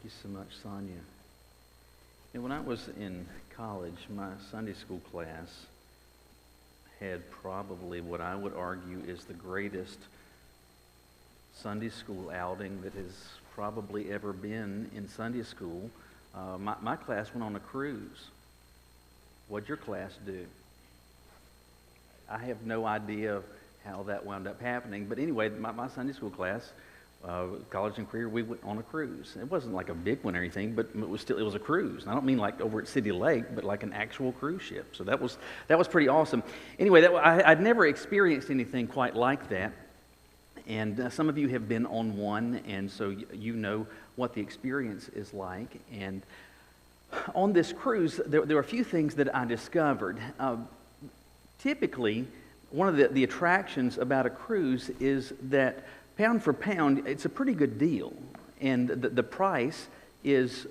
Thank you so much, Sonia. When I was in college, my Sunday school class had probably what I would argue is the greatest Sunday school outing that has probably ever been in Sunday school. My class went on a cruise. What'd your class do? I have no idea how that wound up happening, but anyway, my Sunday school class, college and career, we went on a cruise. It wasn't like a big one or anything, but it was a cruise. And I don't mean like over at City Lake, but like an actual cruise ship. So that was pretty awesome. Anyway, I'd never experienced anything quite like that. And some of you have been on one, and so you know what the experience is like. And on this cruise, there were a few things that I discovered. Typically, one of the attractions about a cruise is that pound for pound, it's a pretty good deal. And the price is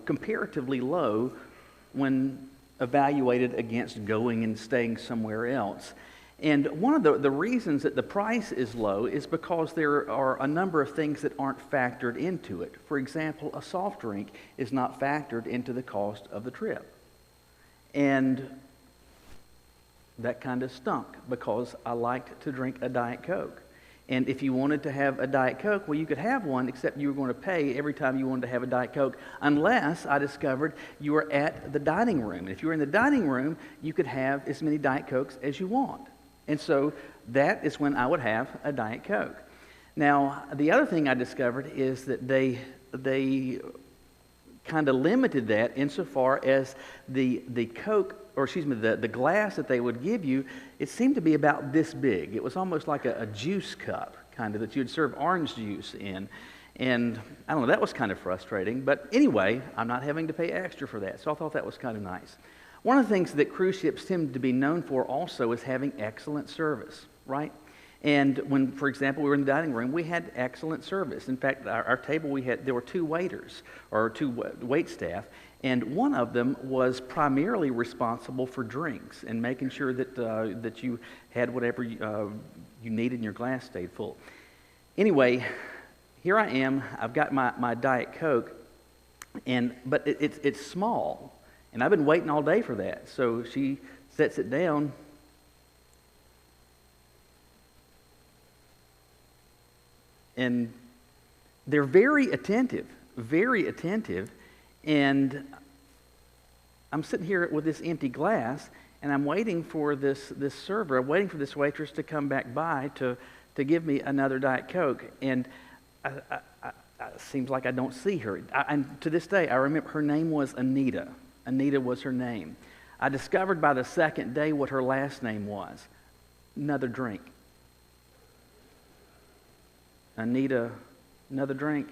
comparatively low when evaluated against going and staying somewhere else. And one of the reasons that the price is low is because there are a number of things that aren't factored into it. For example, a soft drink is not factored into the cost of the trip. And that kind of stunk because I liked to drink a Diet Coke. And if you wanted to have a Diet Coke, well, you could have one, except you were going to pay every time you wanted to have a Diet Coke, unless I discovered you were at the dining room. And if you were in the dining room, you could have as many Diet Cokes as you want. And so that is when I would have a Diet Coke. Now, the other thing I discovered is that they kind of limited that insofar as the Coke, or excuse me, the glass that they would give you, it seemed to be about this big. It was almost like a juice cup, kind of, that you'd serve orange juice in. And I don't know, that was kind of frustrating. But anyway, I'm not having to pay extra for that, so I thought that was kind of nice. One of the things that cruise ships tend to be known for also is having excellent service, right? And when, for example, we were in the dining room, we had excellent service. In fact, our table, there were two waiters, or two wait staff, and one of them was primarily responsible for drinks and making sure that you had whatever you needed and your glass stayed full. Anyway, here I am. I've got my Diet Coke, but it's small, and I've been waiting all day for that. So she sets it down. And they're very attentive, and I'm sitting here with this empty glass, and I'm waiting for this server, I'm waiting for this waitress to come back by to give me another Diet Coke, and it seems like I don't see her. And to this day, I remember her name was Anita. Anita was her name. I discovered by the second day what her last name was. Another drink. Anita, another drink.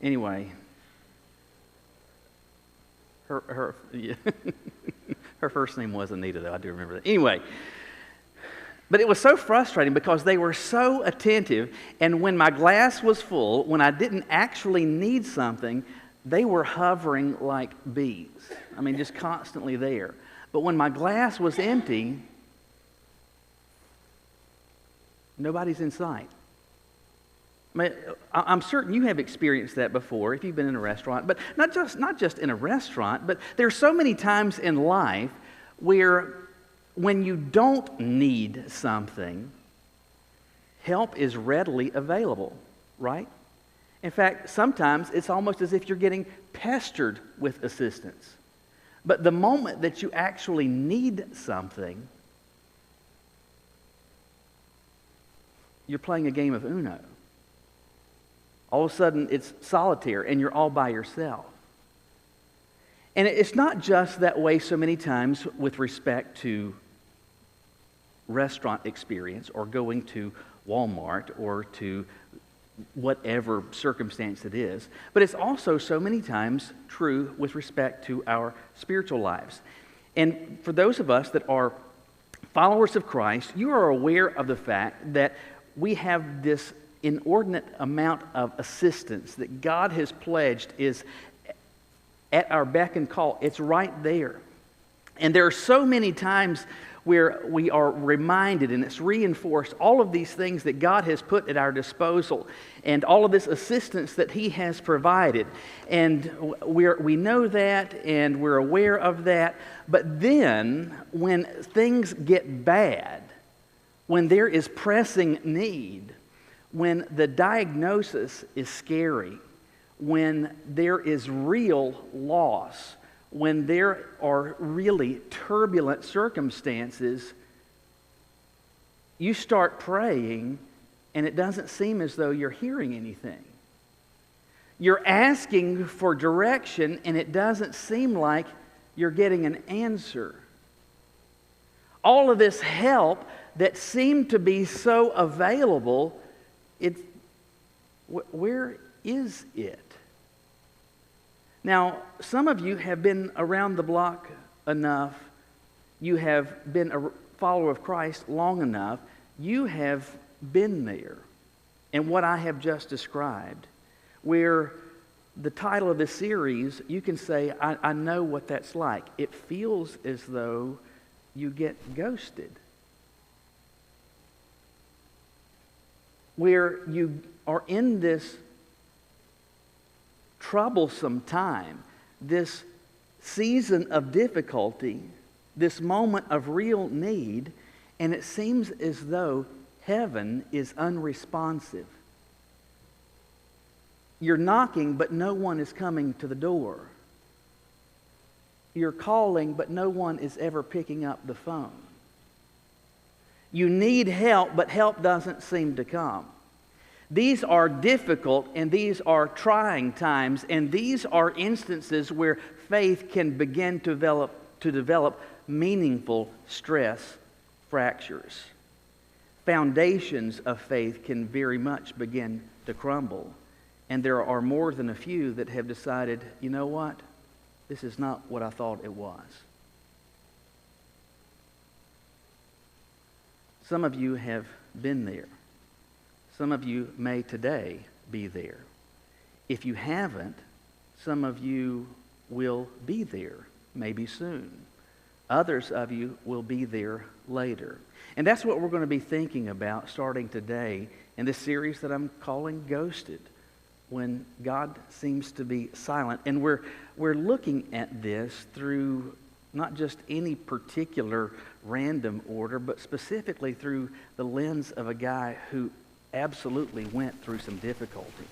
Anyway, her first name was Anita, though. I do remember that. Anyway, but it was so frustrating because they were so attentive, and when my glass was full, when I didn't actually need something, they were hovering like bees. I mean, just constantly there. But when my glass was empty, nobody's in sight. I mean, I'm certain you have experienced that before if you've been in a restaurant, but not just in a restaurant, but there are so many times in life where when you don't need something, help is readily available, right? In fact, sometimes it's almost as if you're getting pestered with assistance. But the moment that you actually need something, you're playing a game of Uno. All of a sudden, it's solitaire, and you're all by yourself. And it's not just that way so many times with respect to restaurant experience or going to Walmart or to whatever circumstance it is, but it's also so many times true with respect to our spiritual lives. And for those of us that are followers of Christ, you are aware of the fact that we have this inordinate amount of assistance that God has pledged is at our beck and call. It's right there. And there are so many times where we are reminded and it's reinforced all of these things that God has put at our disposal and all of this assistance that He has provided. And we know that and we're aware of that. But then when things get bad, when there is pressing need, when the diagnosis is scary, when there is real loss, when there are really turbulent circumstances, you start praying and it doesn't seem as though you're hearing anything. You're asking for direction and it doesn't seem like you're getting an answer. All of this help that seemed to be so available, where is it? Now, some of you have been around the block enough, you have been a follower of Christ long enough, you have been there in what I have just described, where the title of this series, you can say, I know what that's like. It feels as though you get ghosted. Where you are in this troublesome time, this season of difficulty, this moment of real need, and it seems as though heaven is unresponsive. You're knocking, but no one is coming to the door. You're calling, but no one is ever picking up the phone. You need help, but help doesn't seem to come. These are difficult and these are trying times, and these are instances where faith can begin to develop meaningful stress fractures. Foundations of faith can very much begin to crumble, and there are more than a few that have decided, you know what? This is not what I thought it was. Some of you have been there. Some of you may today be there. If you haven't, some of you will be there maybe soon. Others of you will be there later. And that's what we're going to be thinking about starting today in this series that I'm calling Ghosted, when God seems to be silent. And we're looking at this through not just any particular random order, but specifically through the lens of a guy who absolutely went through some difficulty.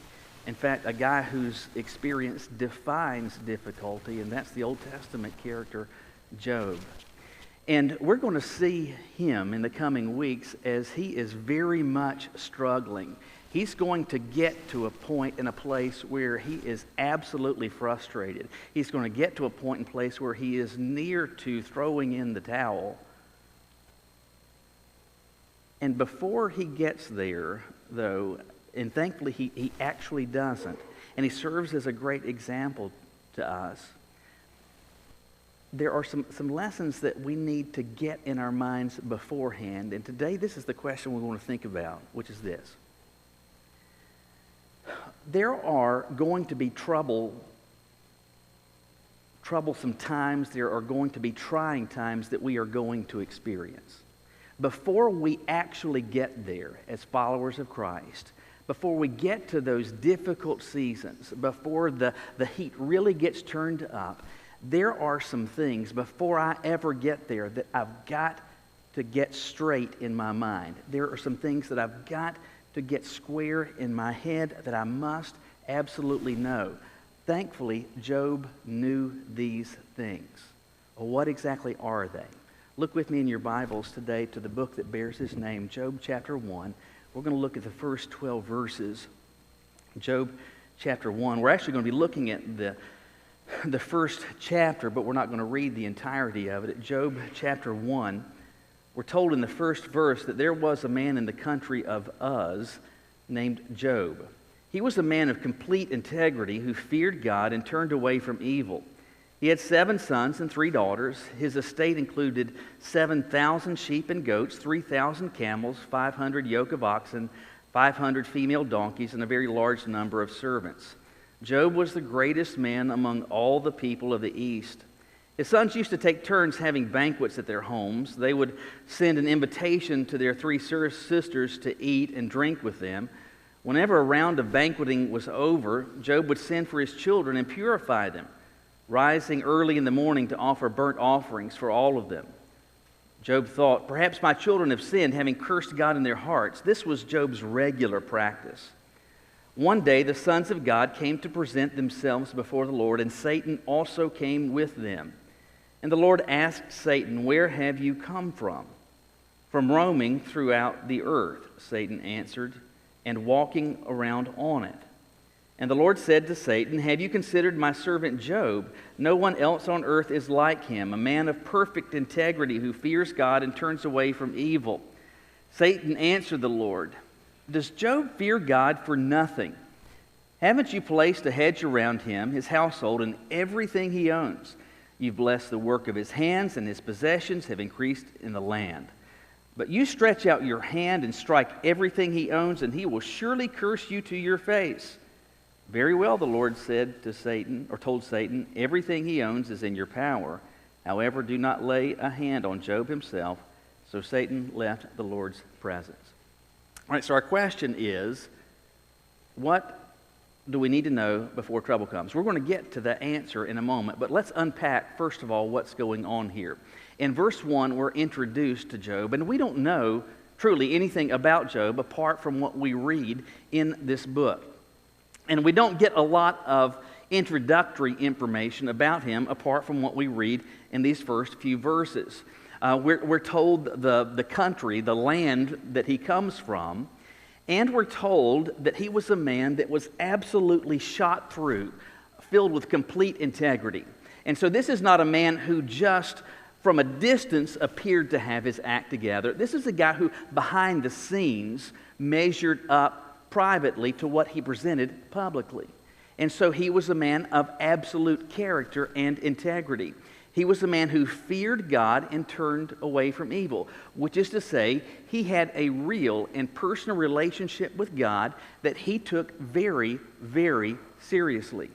In fact, a guy whose experience defines difficulty, and that's the Old Testament character, Job. And we're going to see him in the coming weeks as he is very much struggling. He's going to get to a point in a place where he is absolutely frustrated. He's going to get to a point in place where he is near to throwing in the towel. And before he gets there, though, and thankfully he actually doesn't, and he serves as a great example to us, there are some lessons that we need to get in our minds beforehand. And today, this is the question we want to think about, which is this. There are going to be troublesome times, there are going to be trying times that we are going to experience. Before we actually get there as followers of Christ, before we get to those difficult seasons, before the heat really gets turned up, there are some things before I ever get there that I've got to get straight in my mind. There are some things that I've got to get square in my head that I must absolutely know. Thankfully, Job knew these things. Well, what exactly are they? Look with me in your Bibles today to the book that bears his name, Job chapter 1. We're going to look at the first 12 verses. Job chapter 1. We're actually going to be looking at the first chapter, but we're not going to read the entirety of it. At Job chapter 1, we're told in the first verse that there was a man in the country of Uz named Job. He was a man of complete integrity who feared God and turned away from evil. He had 7 sons and 3 daughters. His estate included 7,000 sheep and goats, 3,000 camels, 500 yoke of oxen, 500 female donkeys, and a very large number of servants. Job was the greatest man among all the people of the East. His sons used to take turns having banquets at their homes. They would send an invitation to their three sisters to eat and drink with them. Whenever a round of banqueting was over, Job would send for his children and purify them, rising early in the morning to offer burnt offerings for all of them. Job thought, "Perhaps my children have sinned, having cursed God in their hearts." This was Job's regular practice. One day the sons of God came to present themselves before the Lord, and Satan also came with them. And the Lord asked Satan, "Where have you come from?" "From roaming throughout the earth," Satan answered, "and walking around on it." And the Lord said to Satan, "Have you considered my servant Job? No one else on earth is like him, a man of perfect integrity who fears God and turns away from evil." Satan answered the Lord, "Does Job fear God for nothing? Haven't you placed a hedge around him, his household, and everything he owns? You've blessed the work of his hands, and his possessions have increased in the land. But you stretch out your hand and strike everything he owns, and he will surely curse you to your face." "Very well," the Lord said to Satan, or told Satan, "everything he owns is in your power. However, do not lay a hand on Job himself." So Satan left the Lord's presence. All right, so our question is, what do we need to know before trouble comes? We're going to get to the answer in a moment, but let's unpack, first of all, what's going on here. In verse 1, we're introduced to Job, and we don't know truly anything about Job apart from what we read in this book. And we don't get a lot of introductory information about him apart from what we read in these first few verses. We're told the country, the land that he comes from, and we're told that he was a man that was absolutely shot through, filled with complete integrity. And so this is not a man who just from a distance appeared to have his act together. This is a guy who behind the scenes measured up privately to what he presented publicly. And so he was a man of absolute character and integrity. He was a man who feared God and turned away from evil, which is to say, he had a real and personal relationship with God that he took very, very seriously.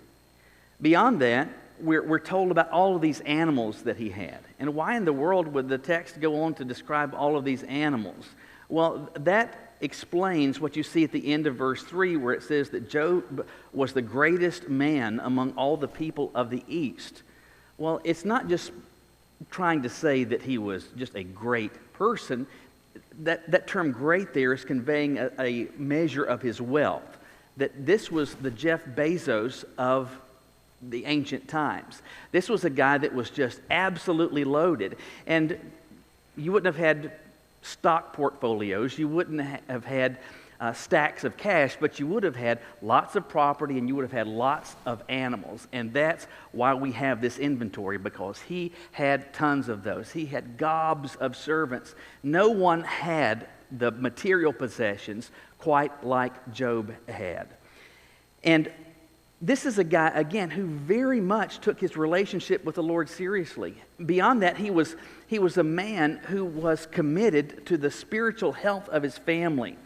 Beyond that, we're told about all of these animals that he had. And why in the world would the text go on to describe all of these animals? Well, that explains what you see at the end of verse 3, where it says that Job was the greatest man among all the people of the East. Well, it's not just trying to say that he was just a great person. That term great there is conveying a measure of his wealth. That this was the Jeff Bezos of the ancient times. This was a guy that was just absolutely loaded. And you wouldn't have had stock portfolios. You wouldn't have had stacks of cash, but you would have had lots of property and you would have had lots of animals. And that's why we have this inventory, because he had tons of those. He had gobs of servants. No one had the material possessions quite like Job had. And this is a guy, again, who very much took his relationship with the Lord seriously. Beyond that, he was a man who was committed to the spiritual health of his family.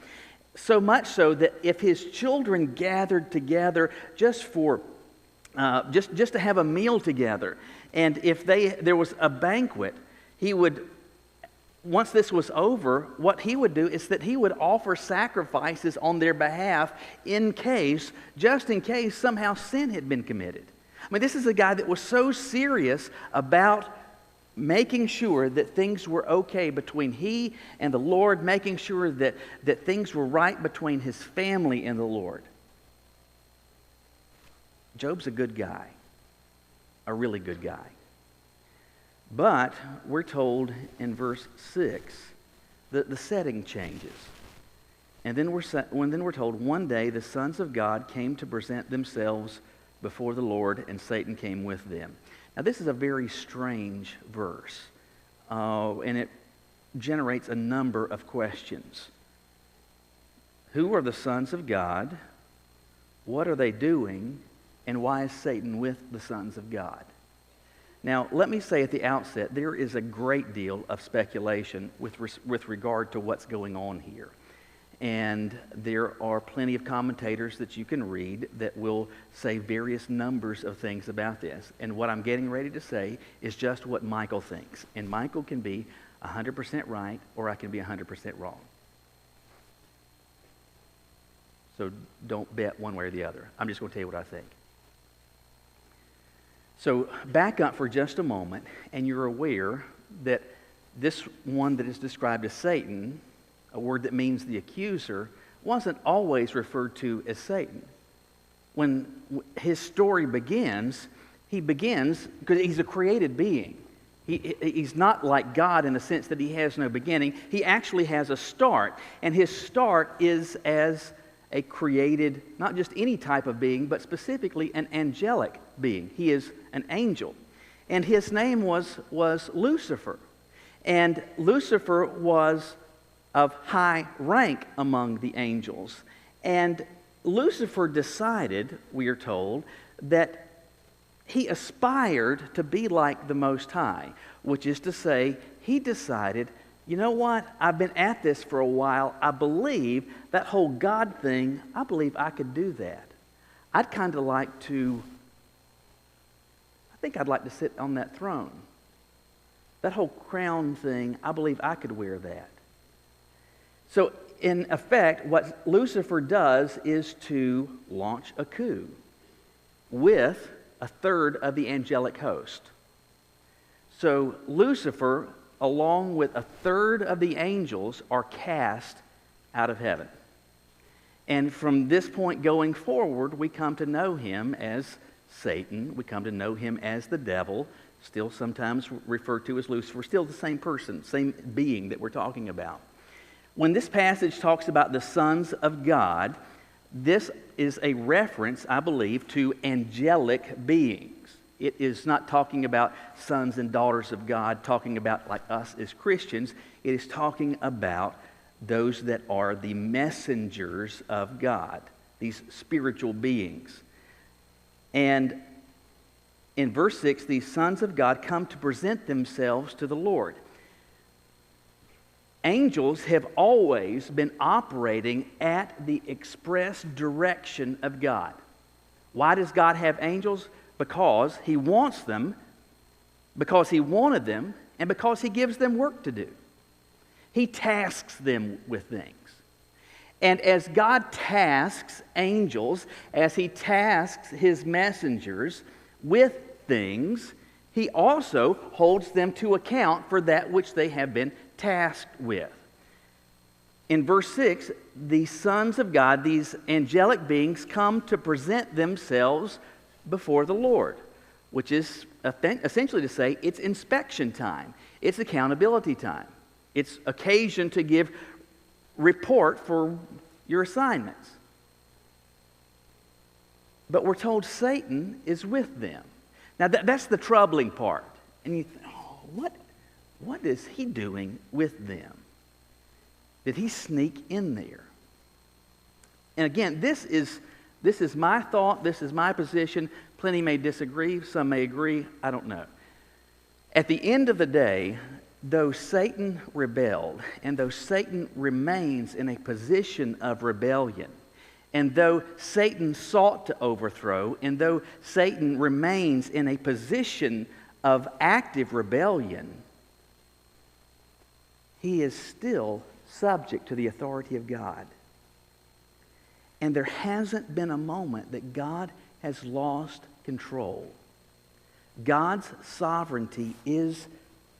So much so that if his children gathered together just for just to have a meal together, and if there was a banquet, he would, once this was over, what he would do is that he would offer sacrifices on their behalf just in case somehow sin had been committed. I mean, this is a guy that was so serious about making sure that things were okay between he and the Lord, making sure that things were right between his family and the Lord. Job's a good guy, a really good guy. But we're told in verse 6 that the setting changes. And then we're told, one day the sons of God came to present themselves before the Lord, and Satan came with them. Now, this is a very strange verse, and it generates a number of questions. Who are the sons of God? What are they doing? And why is Satan with the sons of God? Now, let me say at the outset, there is a great deal of speculation with regard to what's going on here. And there are plenty of commentators that you can read that will say various numbers of things about this. And what I'm getting ready to say is just what Michael thinks. And Michael can be 100% right, or I can be 100% wrong. So don't bet one way or the other. I'm just going to tell you what I think. So back up for just a moment, and you're aware that this one that is described as Satan, a word that means the accuser, wasn't always referred to as Satan. When his story begins, he begins because he's a created being. He's not like God in the sense that he has no beginning. He actually has a start, and his start is as a created, not just any type of being, but specifically an angelic being. He is an angel. And his name was Lucifer. And Lucifer was of high rank among the angels. And Lucifer decided, we are told, that he aspired to be like the Most High, which is to say, he decided, you know what, I've been at this for a while. I believe that whole God thing, I believe I could do that. I'd kind of like to, I think I'd like to sit on that throne. That whole crown thing, I believe I could wear that. So, in effect, what Lucifer does is to launch a coup with a third of the angelic host. So, Lucifer, along with a third of the angels, are cast out of heaven. And from this point going forward, we come to know him as Satan. We come to know him as the devil, still sometimes referred to as Lucifer, still the same person, same being that we're talking about. When this passage talks about the sons of God, this is a reference, I believe, to angelic beings. It is not talking about sons and daughters of God, talking about like us as Christians. It is talking about those that are the messengers of God, these spiritual beings. And in verse 6, these sons of God come to present themselves to the Lord. Angels have always been operating at the express direction of God. Why does God have angels? Because he wants them, because he wanted them, and because he gives them work to do. He tasks them with things. And as God tasks angels, as he tasks his messengers with things, he also holds them to account for that which they have been tasked with. In verse 6, the sons of God, these angelic beings, come to present themselves before the Lord, which is essentially to say it's inspection time. It's accountability time. It's occasion to give report for your assignments. But we're told Satan is with them. Now that's the troubling part. And you think, oh, what is he doing with them? Did he sneak in there? And again, this is my thought, this is my position. Plenty may disagree, some may agree, I don't know. At the end of the day, though Satan rebelled, and though Satan remains in a position of rebellion, and though Satan sought to overthrow, and though Satan remains in a position of active rebellion, he is still subject to the authority of God. And there hasn't been a moment that God has lost control. God's sovereignty is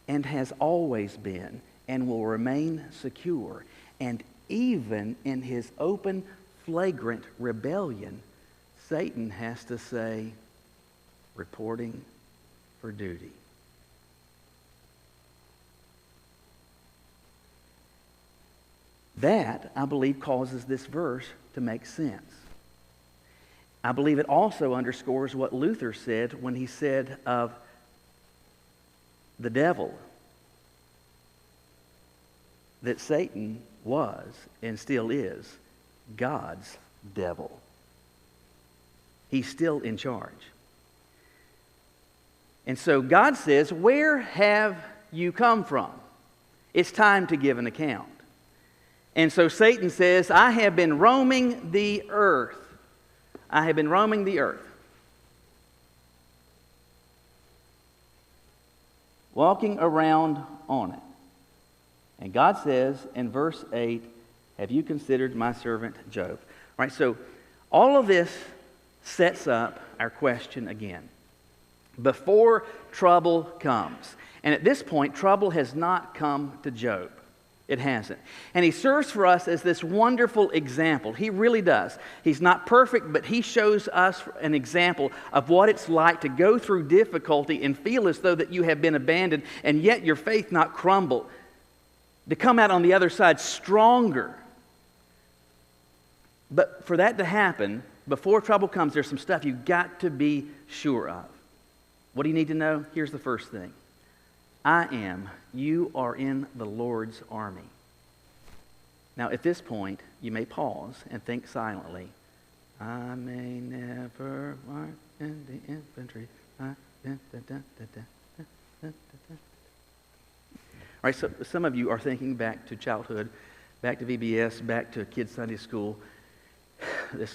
and has always been and will remain secure. And even in his open, flagrant rebellion, Satan has to say, reporting for duty. That, I believe, causes this verse to make sense. I believe it also underscores what Luther said when he said of the devil that Satan was and still is God's devil. He's still in charge. And so God says, where have you come from? It's time to give an account. And so Satan says, I have been roaming the earth. I have been roaming the earth. Walking around on it. And God says in verse 8, have you considered my servant Job? All right, so all of this sets up our question again. Before trouble comes. And at this point, trouble has not come to Job. It hasn't. And he serves for us as this wonderful example. He really does. He's not perfect, but he shows us an example of what it's like to go through difficulty and feel as though that you have been abandoned, and yet your faith not crumble. To come out on the other side stronger. But for that to happen, before trouble comes, there's some stuff you've got to be sure of. What do you need to know? Here's the first thing. You are in the Lord's army. Now, at this point, you may pause and think silently. I may never march in the infantry. All right, so some of you are thinking back to childhood, back to VBS, back to Kids Sunday School. This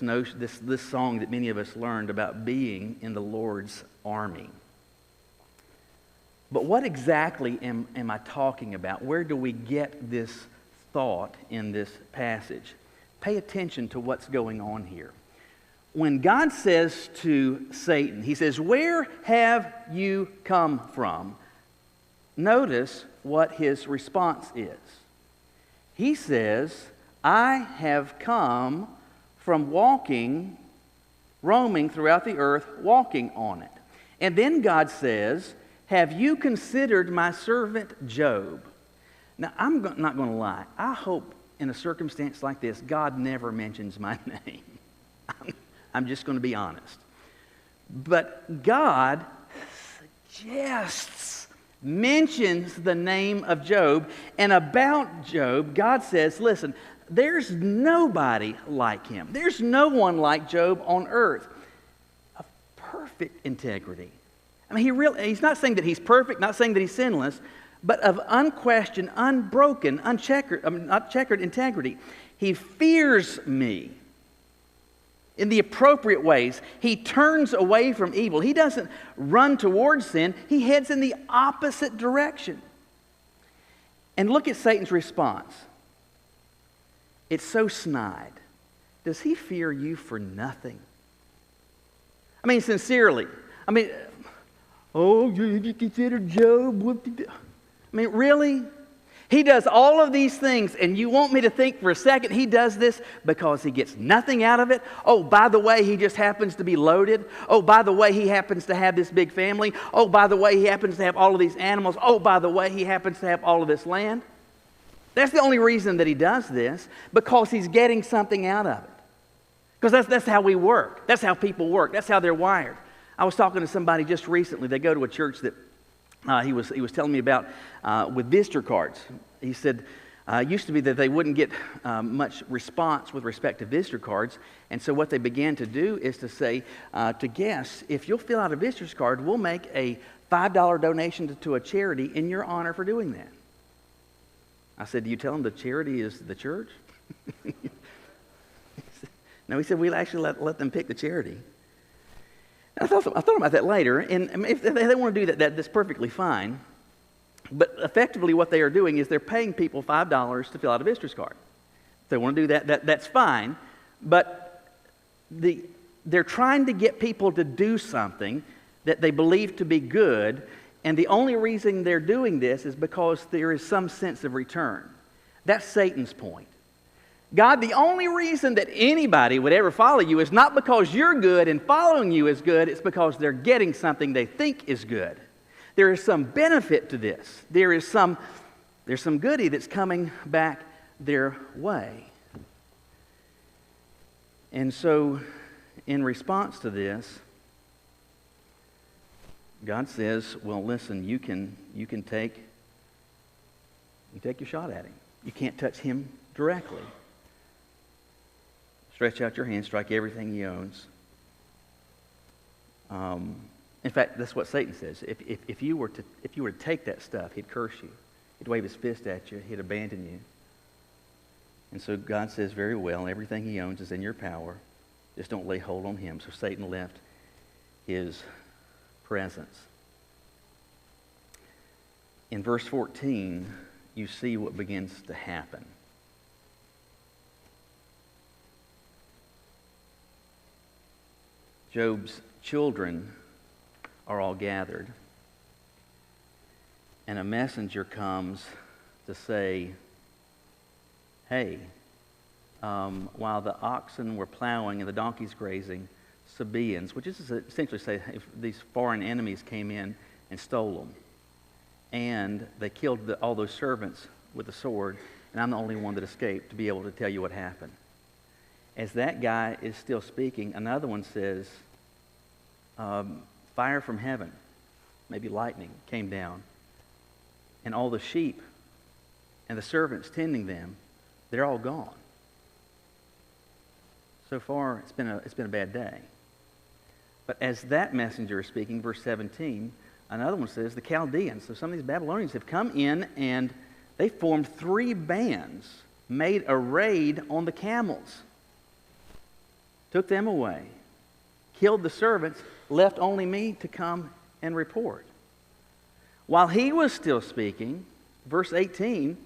song that many of us learned about being in the Lord's army. But what exactly am I talking about? Where do we get this thought in this passage? Pay attention to what's going on here. When God says to Satan, he says, where have you come from? Notice what his response is. He says, I have come from roaming throughout the earth, walking on it. And then God says, have you considered my servant Job? Now, I'm not going to lie. I hope in a circumstance like this, God never mentions my name. I'm just going to be honest. But God mentions the name of Job. And about Job, God says, listen, there's nobody like him. There's no one like Job on earth. Of perfect integrity. I mean, he's not saying that he's perfect, not saying that he's sinless, but of unquestioned, unbroken, not checkered integrity. He fears me in the appropriate ways. He turns away from evil. He doesn't run towards sin. He heads in the opposite direction. And look at Satan's response. It's so snide. Does he fear you for nothing? I mean, sincerely. I mean, oh, you consider Job? I mean, really? He does all of these things, and you want me to think for a second he does this because he gets nothing out of it? Oh, by the way, he just happens to be loaded. Oh, by the way, he happens to have this big family. Oh, by the way, he happens to have all of these animals. Oh, by the way, he happens to have all of this land. That's the only reason that he does this, because he's getting something out of it. Because that's how we work. That's how people work. That's how they're wired. I was talking to somebody just recently. They go to a church that he was telling me about with visitor cards. He said it used to be that they wouldn't get much response with respect to visitor cards. And so what they began to do is to say to guests, if you'll fill out a visitor's card, we'll make a $5 donation to a charity in your honor for doing that. I said, do you tell them the charity is the church? No, he said, we'll actually let them pick the charity. I thought about that later, and if they want to do that, that's perfectly fine. But effectively what they are doing is they're paying people $5 to fill out a visitor's card. If they want to do that, that's fine. But they're trying to get people to do something that they believe to be good, and the only reason they're doing this is because there is some sense of return. That's Satan's point. God, the only reason that anybody would ever follow you is not because you're good and following you is good, it's because they're getting something they think is good. There is some benefit to this. There's some goodie that's coming back their way. And so, in response to this, God says, well, listen, you can take your shot at him. You can't touch him directly. Stretch out your hand, strike everything he owns. In fact, that's what Satan says. If you were to take that stuff, he'd curse you. He'd wave his fist at you. He'd abandon you. And so God says, very well, everything he owns is in your power. Just don't lay hold on him. So Satan left his presence. In verse 14, you see what begins to happen. Job's children are all gathered, and a messenger comes to say, hey, while the oxen were plowing and the donkeys grazing, Sabaeans, which is essentially say if these foreign enemies came in and stole them, and they killed all those servants with the sword, and I'm the only one that escaped to be able to tell you what happened. As that guy is still speaking, another one says, fire from heaven, maybe lightning, came down, and all the sheep and the servants tending them, they're all gone. So far, it's been a bad day. But as that messenger is speaking, verse 17, another one says, the Chaldeans, so some of these Babylonians have come in and they formed 3 bands, made a raid on the camels, took them away, killed the servants, left only me to come and report. While he was still speaking, verse 18,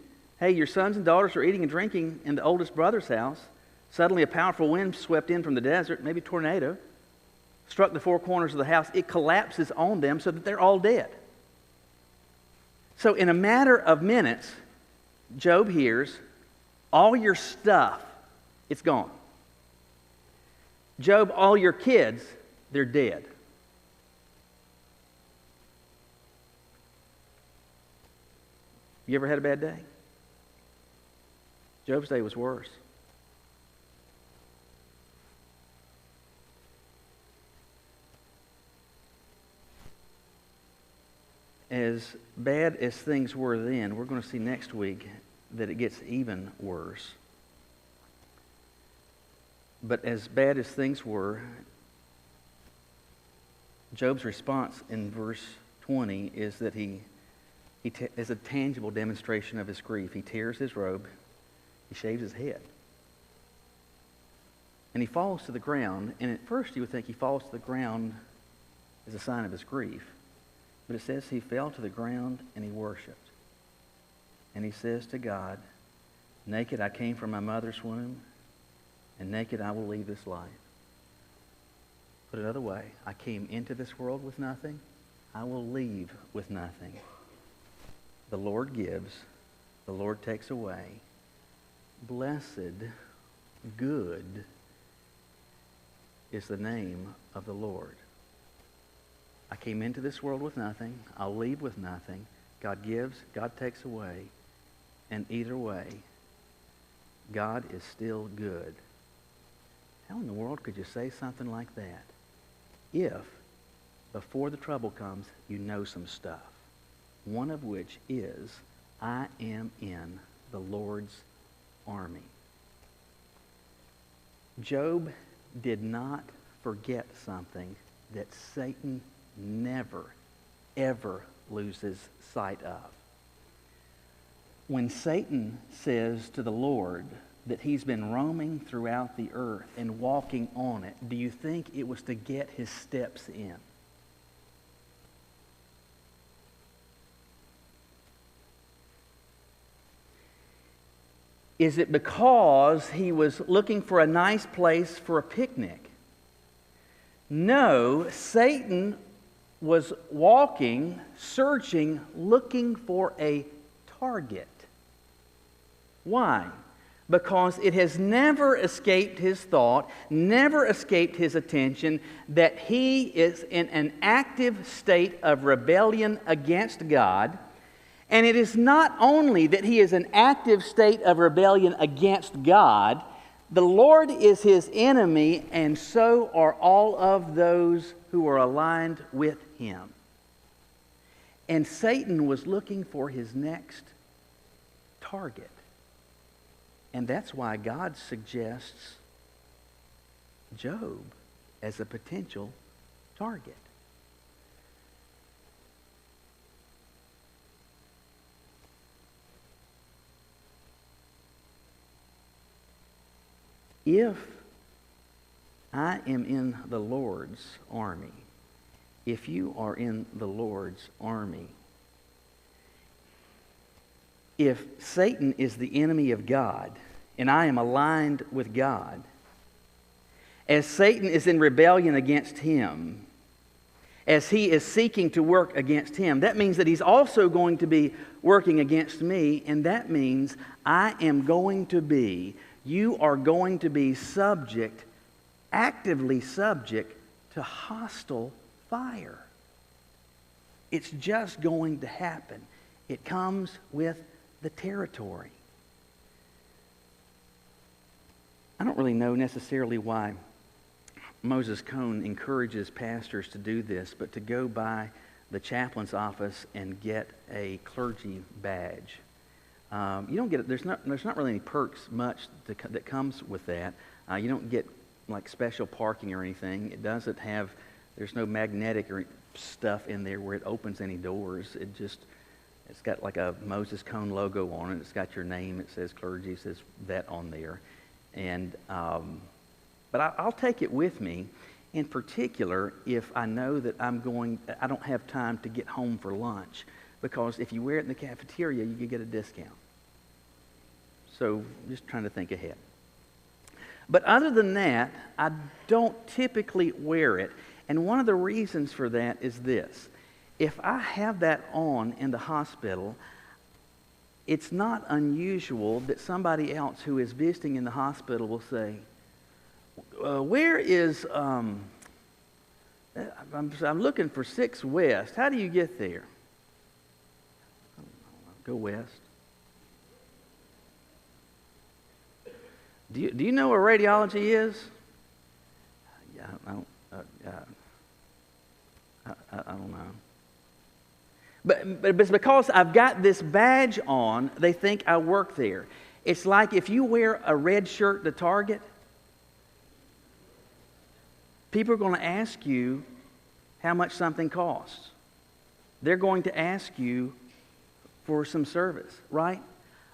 hey, your sons and daughters are eating and drinking in the oldest brother's house. Suddenly a powerful wind swept in from the desert, maybe a tornado, struck the 4 corners of the house. It collapses on them so that they're all dead. So in a matter of minutes, Job hears, all your stuff, it's gone. Job, all your kids, they're dead. You ever had a bad day? Job's day was worse. As bad as things were then, we're going to see next week that it gets even worse. But as bad as things were, Job's response in verse 20 is that he is a tangible demonstration of his grief. He tears his robe, he shaves his head, and he falls to the ground. And at first you would think he falls to the ground as a sign of his grief. But it says he fell to the ground and he worshiped. And he says to God, naked I came from my mother's womb, and naked I will leave this life. Put another way, I came into this world with nothing, I will leave with nothing. The Lord gives, the Lord takes away. Blessed, good is the name of the Lord. I came into this world with nothing. I'll leave with nothing. God gives, God takes away. And either way, God is still good. How in the world could you say something like that if, before the trouble comes, you know some stuff? One of which is, I am in the Lord's army. Job did not forget something that Satan never, ever loses sight of. When Satan says to the Lord that he's been roaming throughout the earth and walking on it, do you think it was to get his steps in? Is it because he was looking for a nice place for a picnic? No, Satan was walking, searching, looking for a target. Why? Because it has never escaped his thought, never escaped his attention that he is in an active state of rebellion against God. And it is not only that he is in an active state of rebellion against God, the Lord is his enemy, and so are all of those who are aligned with him. And Satan was looking for his next target. And that's why God suggests Job as a potential target. if I am in the Lord's army, if you are in the Lord's army, if Satan is the enemy of God and I am aligned with God, as Satan is in rebellion against him, as he is seeking to work against him, that means that he's also going to be working against me, and that means you are going to be subject, actively subject to hostile fire. It's just going to happen. It comes with the territory. I don't really know necessarily why Moses Cone encourages pastors to do this, but to go by the chaplain's office and get a clergy badge. You don't get it. There's not really any perks much that comes with that. You don't get like special parking or anything. It doesn't have. There's no magnetic or stuff in there where it opens any doors. It's got like a Moses Cone logo on it. It's got your name. It says clergy. It says that on there, and. But I'll take it with me, in particular, if I know that I don't have time to get home for lunch, because if you wear it in the cafeteria, you can get a discount. So just trying to think ahead. But other than that, I don't typically wear it. And one of the reasons for that is this. If I have that on in the hospital, it's not unusual that somebody else who is visiting in the hospital will say, where is, I'm looking for 6 West. How do you get there? Go west. Do you know where radiology is? Yeah, I don't know. But it's because I've got this badge on, they think I work there. It's like if you wear a red shirt to Target, people are going to ask you how much something costs. They're going to ask you for some service, right?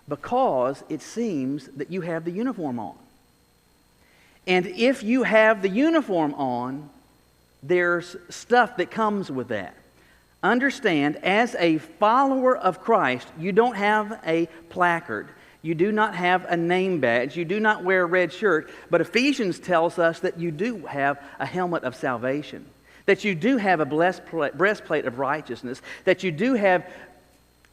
Because it seems that you have the uniform on. And if you have the uniform on, there's stuff that comes with that. Understand, as a follower of Christ, you don't have a placard. You do not have a name badge. You do not wear a red shirt. But Ephesians tells us that you do have a helmet of salvation, that you do have a breastplate of righteousness, that you do have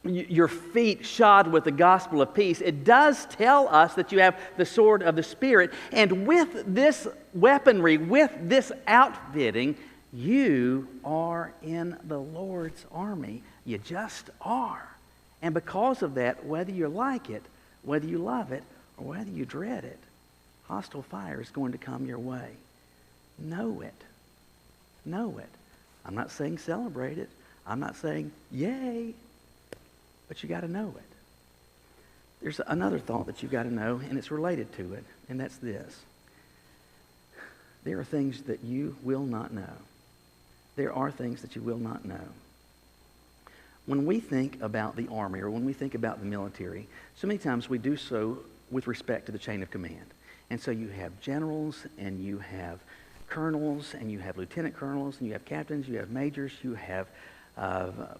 your feet shod with the gospel of peace. It does tell us that you have the sword of the Spirit. And with this weaponry, with this outfitting, you are in the Lord's army. You just are. And because of that, whether you like it, whether you love it, or whether you dread it, hostile fire is going to come your way. Know it. Know it. I'm not saying celebrate it. I'm not saying yay. But you got to know it. There's another thought that you got to know, and it's related to it, and that's this. There are things that you will not know. There are things that you will not know. When we think about the army or when we think about the military, so many times we do so with respect to the chain of command. And so you have generals and you have colonels and you have lieutenant colonels and you have captains, you have majors, you have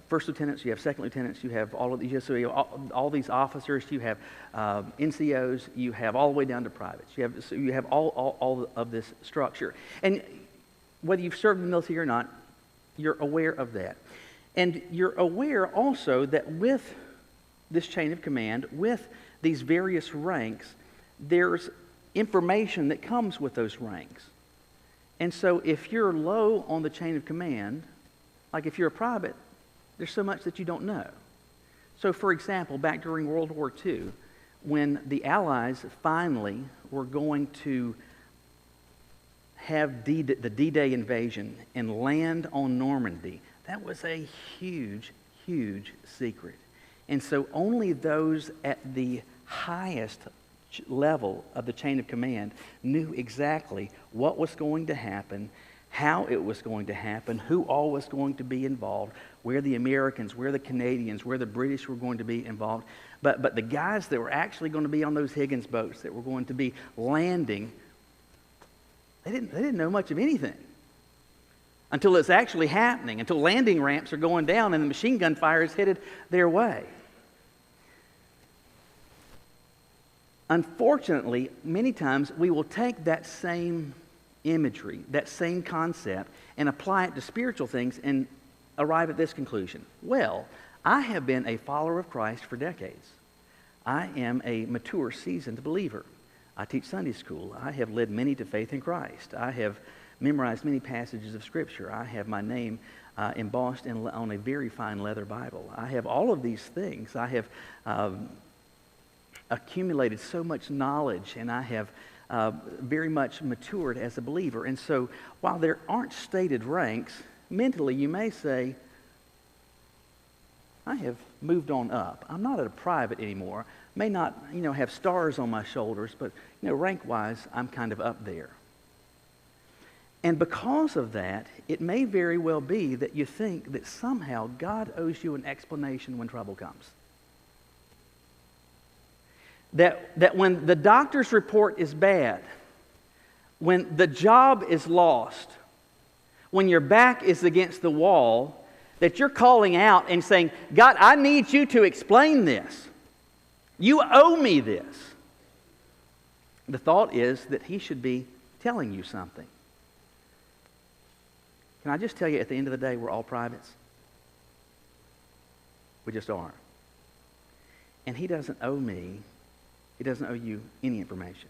first lieutenants, you have second lieutenants, you have all of these, so you have all these officers, you have NCOs, you have all the way down to privates. You have all of this structure. And whether you've served in the military or not, you're aware of that. And you're aware also that with this chain of command, with these various ranks, there's information that comes with those ranks. And so if you're low on the chain of command, like if you're a private, there's so much that you don't know. So for example, back during World War II, when the Allies finally were going to have the D-Day invasion and land on Normandy, that was a huge, huge secret. And so only those at the highest level of the chain of command knew exactly what was going to happen, how it was going to happen, who all was going to be involved, where the Americans, where the Canadians, where the British were going to be involved. But the guys that were actually going to be on those Higgins boats that were going to be landing They didn't know much of anything until it's actually happening, until landing ramps are going down and the machine gun fire is headed their way. Unfortunately, many times we will take that same imagery, that same concept, and apply it to spiritual things and arrive at this conclusion. Well, I have been a follower of Christ for decades. I am a mature, seasoned believer. I teach Sunday school. I have led many to faith in Christ. I have memorized many passages of Scripture. I have my name embossed on a very fine leather Bible. I have all of these things. I have accumulated so much knowledge, and I have very much matured as a believer. And so while there aren't stated ranks, mentally you may say, I have moved on up. I'm not at a private anymore. May not, have stars on my shoulders, but, rank-wise, I'm kind of up there. And because of that, it may very well be that you think that somehow God owes you an explanation when trouble comes. That when the doctor's report is bad, when the job is lost, when your back is against the wall, that you're calling out and saying, God, I need you to explain this. You owe me this. The thought is that He should be telling you something. Can I just tell you, at the end of the day, we're all privates? We just are. And He doesn't owe me, He doesn't owe you any information.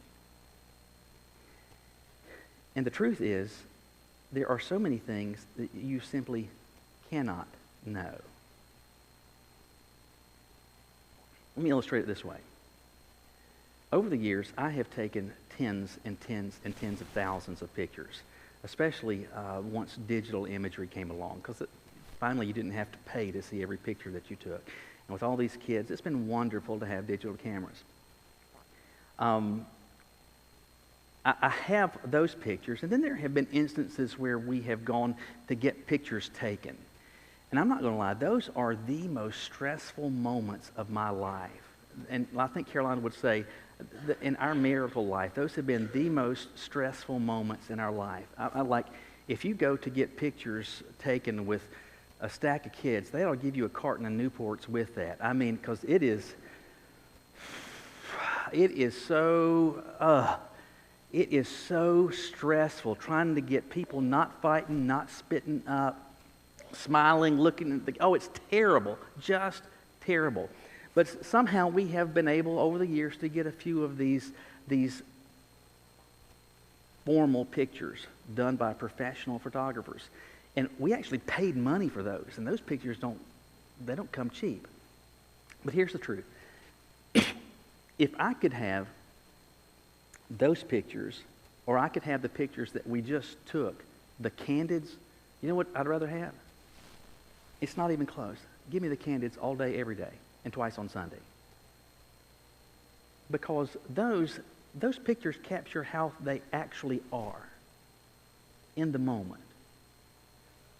And the truth is, there are so many things that you simply cannot know. Let me illustrate it this way. Over the years, I have taken tens and tens and tens of thousands of pictures, especially once digital imagery came along, because finally you didn't have to pay to see every picture that you took. And with all these kids, it's been wonderful to have digital cameras. I have those pictures, and then there have been instances where we have gone to get pictures taken. And I'm not going to lie, those are the most stressful moments of my life. And I think Caroline would say, that in our marital life, those have been the most stressful moments in our life. I like, if you go to get pictures taken with a stack of kids, they'll give you a carton of Newports with that. I mean, because it is so stressful trying to get people not fighting, not spitting up, smiling, looking at it's terrible, just terrible. But somehow we have been able over the years to get a few of these formal pictures done by professional photographers. And we actually paid money for those, and those pictures don't come cheap. But here's the truth. If I could have those pictures, or I could have the pictures that we just took, the candids, you know what I'd rather have? It's not even close. Give me the candids all day, every day, and twice on Sunday. Because those pictures capture how they actually are in the moment.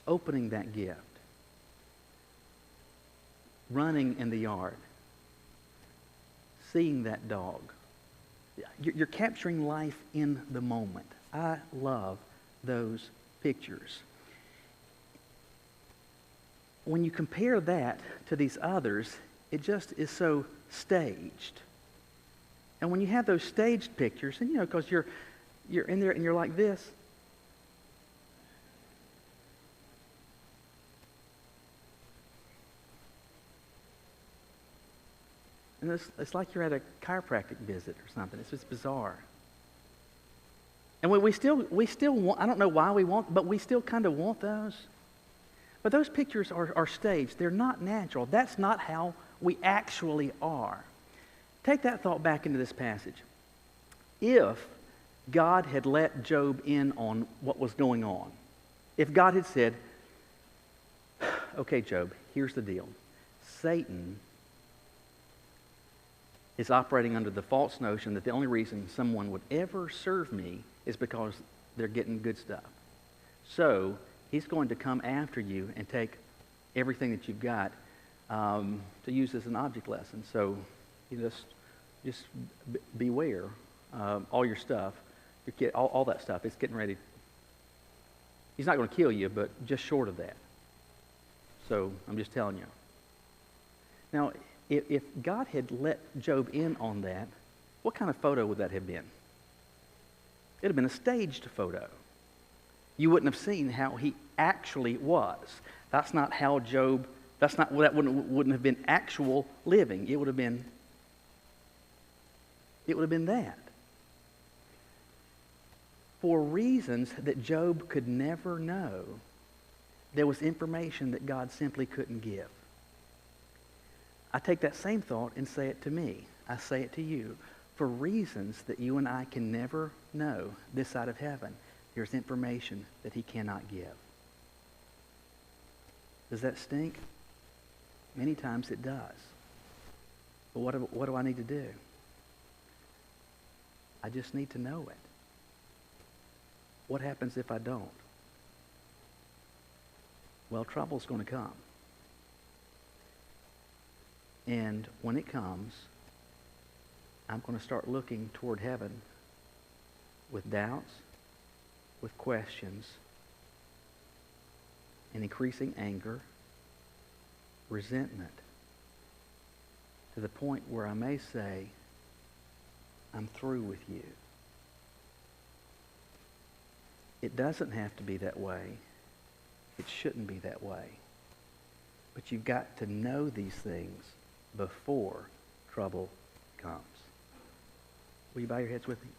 Opening that gift. Running in the yard. Seeing that dog. You're capturing life in the moment. I love those pictures. When you compare that to these others, it just is so staged. And when you have those staged pictures, and because you're in there and you're like this, and it's like you're at a chiropractic visit or something. It's just bizarre. And we still want, I don't know why we want, but we still kind of want those. But those pictures are staged. They're not natural. That's not how we actually are. Take that thought back into this passage. If God had let Job in on what was going on, if God had said, okay, Job, here's the deal. Satan is operating under the false notion that the only reason someone would ever serve me is because they're getting good stuff. So he's going to come after you and take everything that you've got to use as an object lesson. So you just beware all your stuff. all that stuff. It's getting ready. He's not going to kill you, but just short of that. So I'm just telling you. Now, if God had let Job in on that, what kind of photo would that have been? It would have been a staged photo. You wouldn't have seen how he actually was. That's not how Job, that wouldn't have been actual living. It would have been that. For reasons that Job could never know, there was information that God simply couldn't give. I take that same thought and say it to me. I say it to you. For reasons that you and I can never know this side of heaven, there's information that he cannot give. Does that stink? Many times it does. But what do I need to do? I just need to know it. What happens if I don't? Well, trouble's going to come. And when it comes, I'm going to start looking toward heaven with doubts, with questions, and increasing anger, resentment, to the point where I may say, I'm through with you. It doesn't have to be that way. It shouldn't be that way. But you've got to know these things before trouble comes. Will you bow your heads with me?